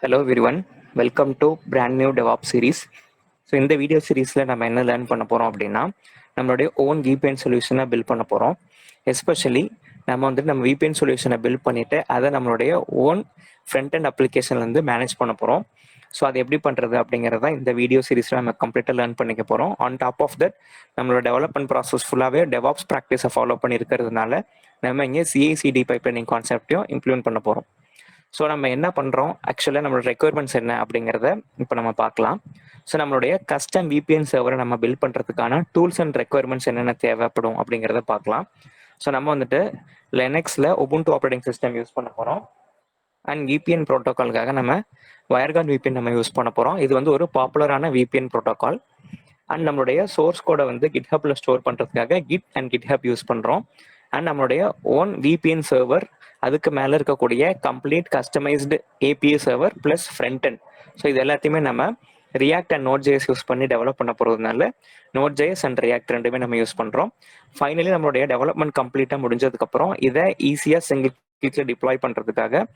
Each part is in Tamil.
Hello everyone, welcome to brand new DevOps series. So இந்த வீடியோ சீரீஸில் நம்ம என்ன லேர்ன் பண்ண போகிறோம் அப்படின்னா நம்மளுடைய ஓன் VPN சொல்யூஷனை பில்ட் பண்ண போகிறோம். எஸ்பெஷலி நம்ம VPN சொல்யூஷனை பில்ட் பண்ணிவிட்டு அதை நம்மளுடைய ஓன் ஃப்ரண்ட் அண்ட் அப்ளிகேஷன்லேருந்து மேனேஜ் பண்ண போகிறோம். ஸோ அது எப்படி பண்ணுறது அப்படிங்கிறத இந்த வீடியோ சீரீஸில் நம்ம கம்ப்ளீட்டாக லேர்ன் பண்ணிக்க போகிறோம். ஆன் டாப் ஆஃப் தட் நம்மளோட டெவலப்மெண்ட் ப்ராசஸ் ஃபுல்லாகவே DevOps ப்ராக்டிஸை ஃபாலோ பண்ணியிருக்கிறதுனால நம்ம இங்கே CI/CD பைப்லைனிங் கான்செப்டையும் இம்ப்ளிமெண்ட் பண்ண போகிறோம். ஸோ நம்ம என்ன பண்ணுறோம், ஆக்சுவலாக நம்மளோட ரெக்குயர்மெண்ட்ஸ் என்ன அப்படிங்கிறத இப்போ நம்ம பார்க்கலாம். ஸோ நம்மளுடைய கஸ்டம் VPN சர்வரை நம்ம பில்ட் பண்ணுறதுக்கான டூல்ஸ் அண்ட் ரெக்குயர்மெண்ட்ஸ் என்னென்ன தேவைப்படும் அப்படிங்கிறத பார்க்கலாம். ஸோ நம்ம வந்துட்டு லினக்ஸில் உபுண்டு ஆப்ரேட்டிங் சிஸ்டம் யூஸ் பண்ண போகிறோம். அண்ட் VPN ப்ரோட்டோக்காலுக்காக நம்ம வயர்கார்ட் VPN நம்ம யூஸ் பண்ண போகிறோம். இது வந்து ஒரு பாப்புலரான VPN ப்ரோட்டோக்கால். அண்ட் நம்மளுடைய சோர்ஸ் கோடை வந்து GitHubல ஸ்டோர் பண்ணுறதுக்காக Git அண்ட் GitHub யூஸ் பண்ணுறோம். அண்ட் நம்மளுடைய ஓன் VPN சர்வர், அதுக்கு மேலே இருக்கக்கூடிய complete customised API server plus front end. So இது எல்லாத்தையுமே நம்ம ரியாக்ட் அண்ட் Node.js யூஸ் பண்ணி டெவலப் பண்ண போகிறதுனால Node.js அண்ட் ரியாக்ட் ரெண்டுமே நம்ம யூஸ் பண்ணுறோம். ஃபைனலி நம்மளுடைய டெவலப்மெண்ட் கம்ப்ளீட்டாக முடிஞ்சதுக்கப்புறம் இதை ஈஸியாக சிங்கிள் கிளிக்கில் டிப்ளாய் பண்ணுறதுக்காக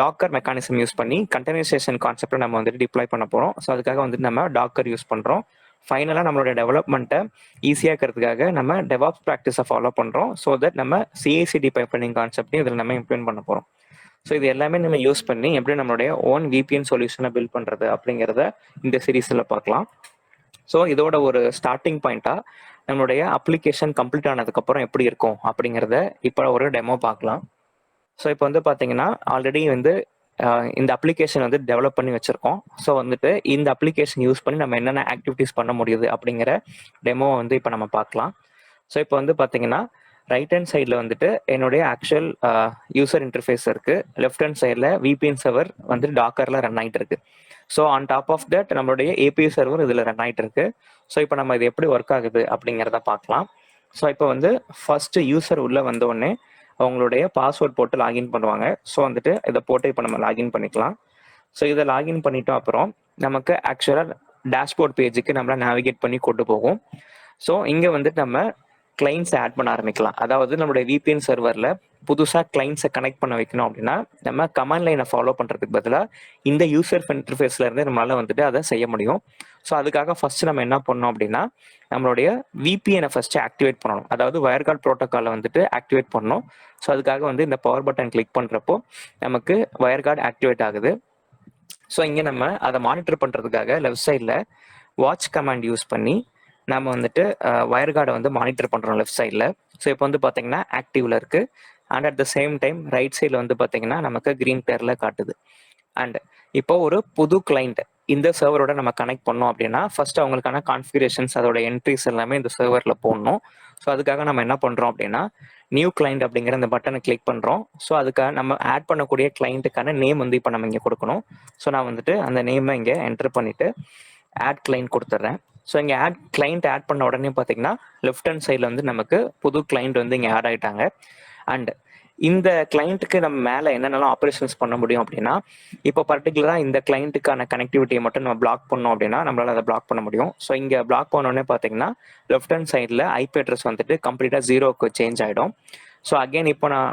டாக்கர் மெக்கானிசம் யூஸ் பண்ணி கண்டெய்னரைசேஷன் கான்செப்டை நம்ம வந்துட்டு டிப்ளாய் பண்ண போகிறோம். ஸோ அதுக்காக வந்துட்டு நம்ம டாக்கர் யூஸ் பண்ணுறோம். ஃபைனலாக நம்மளுடைய டெவலப்மெண்ட்டை ஈஸியாக இருக்கிறதுக்காக நம்ம DevOps ப்ராக்டிஸை ஃபாலோ பண்ணுறோம். ஸோ தட் நம்ம CI/CD பைப்லைனிங் கான்செப்டையும் இதில் நம்ம இம்ப்ளிமெண்ட் பண்ண போகிறோம். ஸோ இது எல்லாமே நம்ம யூஸ் பண்ணி எப்படி நம்மளுடைய ஓன் VPN சொல்யூஷனை பில்ட் பண்ணுறது அப்படிங்கிறத இந்த சீரீஸில் பார்க்கலாம். ஸோ இதோட ஒரு ஸ்டார்டிங் பாயிண்ட்டாக நம்மளுடைய அப்ளிகேஷன் கம்ப்ளீட் ஆனதுக்கப்புறம் எப்படி இருக்கும் அப்படிங்கிறத இப்போ ஒரு டெமோ பார்க்கலாம். ஸோ இப்போ வந்து பார்த்தீங்கன்னா ஆல்ரெடி வந்து இந்த அப்ளிகேஷன் வந்து டெவலப் பண்ணி வச்சுருக்கோம். ஸோ வந்துட்டு இந்த அப்ளிகேஷன் யூஸ் பண்ணி நம்ம என்னென்ன ஆக்டிவிட்டீஸ் பண்ண முடியுது அப்படிங்கிற டெமோவை வந்து இப்போ நம்ம பார்க்கலாம். ஸோ இப்போ வந்து பார்த்தீங்கன்னா ரைட் ஹேண்ட் சைடில் வந்துட்டு என்னுடைய ஆக்சுவல் யூசர் இன்டர்ஃபேஸ் இருக்குது. லெஃப்ட் ஹேண்ட் சைடில் VPN சர்வர் வந்து டாக்கரில் ரன் ஆகிட்டு இருக்கு. So on top of that நம்மளுடைய API சர்வர் இதில் ரன் ஆகிட்டு இருக்கு. ஸோ இப்போ நம்ம இது எப்படி ஒர்க் ஆகுது அப்படிங்கிறத பார்க்கலாம். ஸோ இப்போ வந்து ஃபர்ஸ்ட் யூசர் உள்ளே வந்தோடனே அவங்களுடைய பாஸ்வேர்ட் போட்டு லாகின் பண்ணுவாங்க. ஸோ வந்துட்டு இதை போட்டு இப்போ நம்ம லாகின் பண்ணிக்கலாம். ஸோ இதை லாகின் பண்ணிட்டோம் அப்புறம் நமக்கு ஆக்சுவலாக டேஷ்போர்ட் பேஜுக்கு நம்மளை நேவிகேட் பண்ணி கொண்டு போகும். ஸோ இங்கே வந்துட்டு நம்ம கிளைண்ட்ஸை ஆட் பண்ண ஆரம்பிக்கலாம். அதாவது நம்மளுடைய VPN சர்வரில் புதுசாக கிளைண்ட்ஸை கனெக்ட் பண்ண வைக்கணும் அப்படின்னா நம்ம கமாண்ட் லைனை ஃபாலோ பண்ணுறதுக்கு பதிலாக இந்த யூசர் இன்டர்ஃபேஸ்ல இருந்து நம்மளால வந்துட்டு அதை செய்ய முடியும். ஸோ அதுக்காக ஃபர்ஸ்ட் நம்ம என்ன பண்ணோம் அப்படின்னா நம்மளுடைய VPN ஃபர்ஸ்ட் ஆக்டிவேட் பண்ணணும். அதாவது வயர்கார்ட் ப்ரோட்டோக்காலை வந்துட்டு ஆக்டிவேட் பண்ணணும். ஸோ அதுக்காக வந்து இந்த பவர் பட்டன் கிளிக் பண்ணுறப்போ நமக்கு வயர்கார்ட் ஆக்டிவேட் ஆகுது. ஸோ இங்கே நம்ம அதை மானிட்டர் பண்ணுறதுக்காக லெஃப்ட் சைடில் வாட்ச் கமாண்ட் யூஸ் பண்ணி நம்ம வந்துட்டு வயர்கார்டை வந்து மானிட்டர் பண்ணுறோம் லெஃப்ட் சைடில். ஸோ இப்போ வந்து பார்த்தீங்கன்னா ஆக்டிவில் இருக்குது. And at the same time right சைடில் வந்து பார்த்தீங்கன்னா நமக்கு க்ரீன் கலரில் காட்டுது. அண்ட் இப்போ ஒரு புது கிளைண்ட் இந்த சர்வரோட நம்ம கனெக்ட் பண்ணோம் அப்படின்னா ஃபர்ஸ்ட் அவங்களுக்கான கான்ஃபிகரேஷன்ஸ், அதோட என்ட்ரிஸ் எல்லாமே இந்த சர்வரில் போடணும். ஸோ அதுக்காக நம்ம என்ன பண்ணுறோம் அப்படின்னா நியூ கிளைண்ட் அப்படிங்கிற இந்த பட்டனை கிளிக் பண்ணுறோம். ஸோ அதுக்காக நம்ம ஆட் பண்ணக்கூடிய கிளைண்ட்டுக்கான நேம் வந்து இப்போ நம்ம இங்கே கொடுக்கணும். ஸோ நான் வந்துட்டு அந்த நேமை இங்கே என்டர் பண்ணிவிட்டு ஆட் கிளைண்ட் கொடுத்துட்றேன். ஸோ இங்கே கிளைண்ட் ஆட் பண்ண உடனே பார்த்தீங்கன்னா லெஃப்ட் ஹேண்ட் சைடில் வந்து நமக்கு புது கிளைண்ட் வந்து இங்கே ஆட் ஆகிட்டாங்க. அண்ட் இந்த கிளைண்ட்டுக்கு நம்ம மேலே என்னென்னலாம் ஆப்ரேஷன்ஸ் பண்ண முடியும் அப்படின்னா இப்போ பர்டிகுலராக இந்த கிளைண்ட்டுக்கான கனெக்டிவிட்டியை மட்டும் நம்ம பிளாக் பண்ணோம் அப்படின்னா நம்மளால் அதை பிளாக் பண்ண முடியும். ஸோ இங்கே பிளாக் பண்ணோடனே பார்த்தீங்கன்னா லெஃப்ட் ஹேண்ட் சைடில் IP அட்ரஸ் வந்துட்டு கம்ப்ளீட்டாக 0க்கு சேஞ்ச் ஆகிடும். ஸோ அகெயின் இப்போ நான்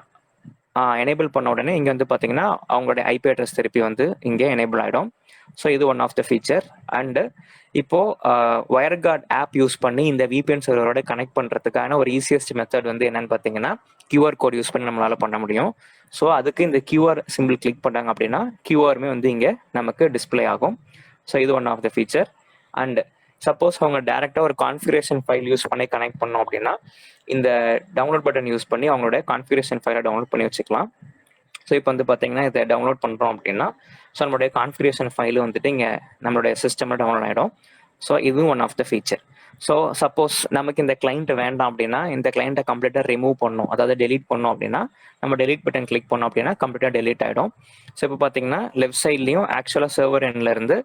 எனேபிள் பண்ண உடனே இங்கே வந்து பார்த்தீங்கன்னா அவங்களுடைய IP அட்ரஸ் திருப்பி வந்து இங்கே எனேபிள் ஆகிடும். ஸோ இது one of the feature. And இப்போது வயர்கார்ட் ஆப் யூஸ் பண்ணி இந்த VPN சர்வரோட கனெக்ட் பண்ணுறதுக்கான ஒரு ஈஸியஸ்ட் மெத்தட் வந்து என்னன்னு பார்த்தீங்கன்னா QR கோட் யூஸ் பண்ணி நம்மளால் பண்ண முடியும். ஸோ அதுக்கு இந்த QR சிம்பிள் கிளிக் பண்ணாங்க அப்படின்னா QRமே வந்து இங்கே நமக்கு டிஸ்பிளே ஆகும். ஸோ இது one of the feature. And suppose அவங்க டேரெக்டாக ஒரு கான்ஃபிகரேஷன் ஃபைல் யூஸ் பண்ணி கனெக்ட் பண்ணோம் அப்படின்னா இந்த டவுன்லோட் பட்டன் யூஸ் பண்ணி அவங்களோட கான்ஃபிகரேஷன் ஃபைலை டவுன்லோட் பண்ணி வச்சுக்கலாம். ஸோ இப்போ வந்து பார்த்தீங்கன்னா இதை டவுன்லோட் பண்ணுறோம் அப்படின்னா ஸோ நம்மளுடைய கான்ஃபிகரேஷன் ஃபைலு வந்துட்டு இங்கே நம்மளுடைய சிஸ்டமில் டவுன்லோட் ஆகிடும். ஸோ இதுவும் one of the feature. So suppose நமக்கு இந்த கிளைண்ட் வேண்டாம் அப்படின்னா இந்த கிளைண்ட்டை கம்ப்ளீட்டாக ரிமூவ் பண்ணணும், அதாவது டெலீட் பண்ணோம் அப்படின்னா நம்ம டெலீட் பட்டன் கிளிக் பண்ணோம் அப்படின்னா கம்ப்ளீட்டாக டெலீட் ஆகிடும். ஸோ இப்போ பார்த்தீங்கன்னா லெஃப்ட் சைட்லேயும் ஆக்சுவலாக சர்வர் எண்ட்லேருந்து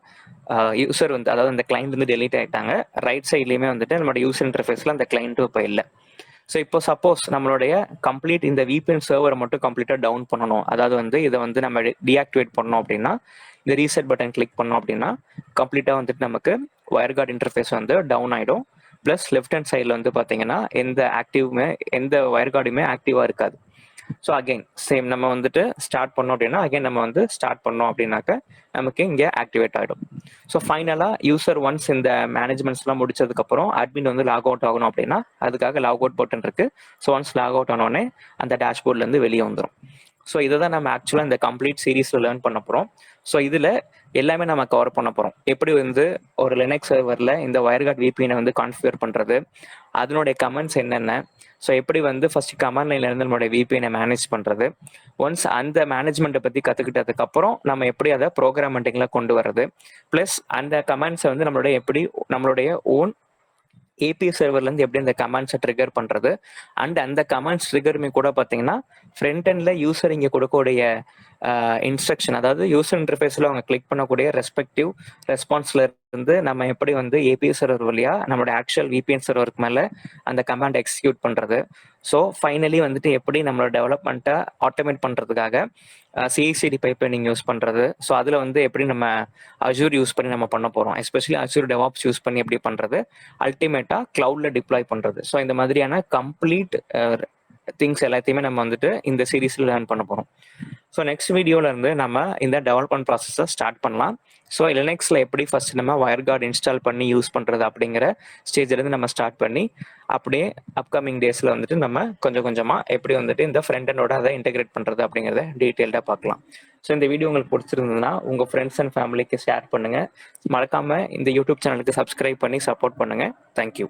யூசர் வந்து அதாவது இந்த கிளைண்ட் வந்து டெலீட் ஆகிட்டாங்க. ரைட் சைட்லேயுமே வந்துட்டு நம்மளோட யூசர் இன்டர்ஃபேஸில் அந்த கிளைண்ட்டும் இப்போ இல்லை. ஸோ இப்போ சப்போஸ் நம்மளுடைய கம்ப்ளீட் இந்த VPN சர்வரை மட்டும் கம்ப்ளீட்டாக டவுன் பண்ணணும், அதாவது வந்து இதை வந்து நம்ம டீஆக்டிவேட் பண்ணோம் அப்படின்னா இந்த ரீசெட் பட்டன் கிளிக் பண்ணோம் அப்படின்னா கம்ப்ளீட்டாக வந்துட்டு நமக்கு வயர்கார்ட் இன்டர்ஃபேஸ் வந்து டவுன் ஆகிடும். ப்ளஸ் லெஃப்ட் ஹேண்ட் சைடில் வந்து பார்த்தீங்கன்னா எந்த வயர்கார்டுமே ஆக்டிவாக இருக்காது. ஸோ அகைன் சேம் நம்ம வந்துட்டு ஸ்டார்ட் பண்ணோம் அப்படின்னா அகைன் நம்ம வந்து ஸ்டார்ட் பண்ணோம் அப்படின்னாக்க நமக்கு இங்கே ஆக்டிவேட் ஆகிடும். ஸோ ஃபைனலாக யூசர் ஒன்ஸ் இந்த மேனேஜ்மெண்ட்ஸ்லாம் முடிச்சதுக்கப்புறம் அட்மின் வந்து லாக் அவுட் ஆகணும் அப்படின்னா அதுக்காக லாக் அவுட் பட்டன் இருக்கு. ஸோ ஒன்ஸ் லாக் அவுட் ஆனோடனே அந்த டேஷ்போர்ட்லேருந்து வெளியே வந்துடும். ஸோ இதை தான் நம்ம ஆக்சுவலாக இந்த கம்ப்ளீட் சீரீஸில் லேர்ன் பண்ண போகிறோம். ஸோ இதில் எல்லாமே நம்ம கவர் பண்ண போகிறோம். எப்படி வந்து ஒரு லினக்ஸ் சர்வரில் இந்த வயர்கார்ட் விபிஎனை வந்து கான்ஃபிகர் பண்ணுறது, அதனுடைய கமெண்ட்ஸ் என்னென்ன, ஸோ எப்படி வந்து ஃபர்ஸ்ட் கமாண்ட் லைன்லேருந்து நம்மளுடைய விபிஎனை மேனேஜ் பண்ணுறது, ஒன்ஸ் அந்த மேனேஜ்மெண்ட்டை பற்றி கற்றுக்கிட்டதுக்கப்புறம் நம்ம எப்படி அதை ப்ரோக்ராமெண்டிங்கில் கொண்டு வர்றது, ப்ளஸ் அந்த கமெண்ட்ஸை வந்து நம்மளுடைய ஓன் ஏபிஐ சர்வர்லேருந்து எப்படி அந்த கமாண்ட்ஸை ட்ரிகர் பண்ணுறது, அண்ட் அந்த கமாண்ட்ஸ் ட்ரிகருமே கூட பார்த்தீங்கன்னா ஃப்ரண்ட் எண்டில் யூசர் இங்கே கொடுக்கக்கூடிய இன்ஸ்ட்ரக்ஷன், அதாவது யூசர் இன்டர்ஃபேஸில் அவங்க கிளிக் பண்ணக்கூடிய ரெஸ்பெக்டிவ் ரெஸ்பான்ஸ்ல இருந்து நம்ம எப்படி வந்து ஏபிஐ சர்வர் வழியாக நம்மளோட ஆக்சுவல் விபிஎன் சர்வருக்கு மேலே அந்த கமாண்ட் எக்ஸிக்யூட் பண்ணுறது. ஸோ ஃபைனலி வந்துட்டு எப்படி நம்மளோட டெவலப்மெண்ட்டை ஆட்டோமேட் பண்ணுறதுக்காக சிஐசிடி பைப்லைனிங் யூஸ் பண்ணுறது. ஸோ அதில் வந்து எப்படி நம்ம அஜூர் யூஸ் பண்ணி நம்ம பண்ண போகிறோம், எஸ்பெஷலி அஜூர் டெவாப்ஸ் யூஸ் பண்ணி எப்படி பண்ணுறது, அல்டிமேட்டாக க்ளவுடில் டிப்ளாய் பண்ணுறது. ஸோ இந்த மாதிரியான கம்ப்ளீட் திங்ஸ் எல்லாத்தையுமே நம்ம வந்துட்டு இந்த சீரீஸில் லேர்ன் பண்ண போகிறோம். ஸோ நெக்ஸ்ட் வீடியோவில் இருந்து நம்ம இந்த டெவலப்மெண்ட் ப்ராசஸை ஸ்டார்ட் பண்ணலாம். ஸோ லினக்ஸில் எப்படி ஃபர்ஸ்ட் நம்ம வயர்கார்ட் இன்ஸ்டால் பண்ணி யூஸ் பண்ணுறது அப்படிங்கிற ஸ்டேஜ்லேருந்து நம்ம ஸ்டார்ட் பண்ணி அப்படியே அப்கமிங் டேஸில் வந்துட்டு நம்ம கொஞ்சம் கொஞ்சமாக எப்படி வந்துட்டு இந்த ஃப்ரண்ட் எண்டோட அதை இன்டெகிரேட் பண்ணுறது அப்படிங்கிறத டீட்டெயில்டாக பார்க்கலாம். ஸோ இந்த வீடியோ உங்களுக்கு பிடிச்சிருந்ததுன்னா உங்கள் ஃப்ரெண்ட்ஸ் அண்ட் ஃபேமிலிக்கு ஷேர் பண்ணுங்கள். மறக்காமல் இந்த யூடியூப் சேனலுக்கு சப்ஸ்கிரைப் பண்ணி சப்போர்ட் பண்ணுங்கள். தேங்க்யூ.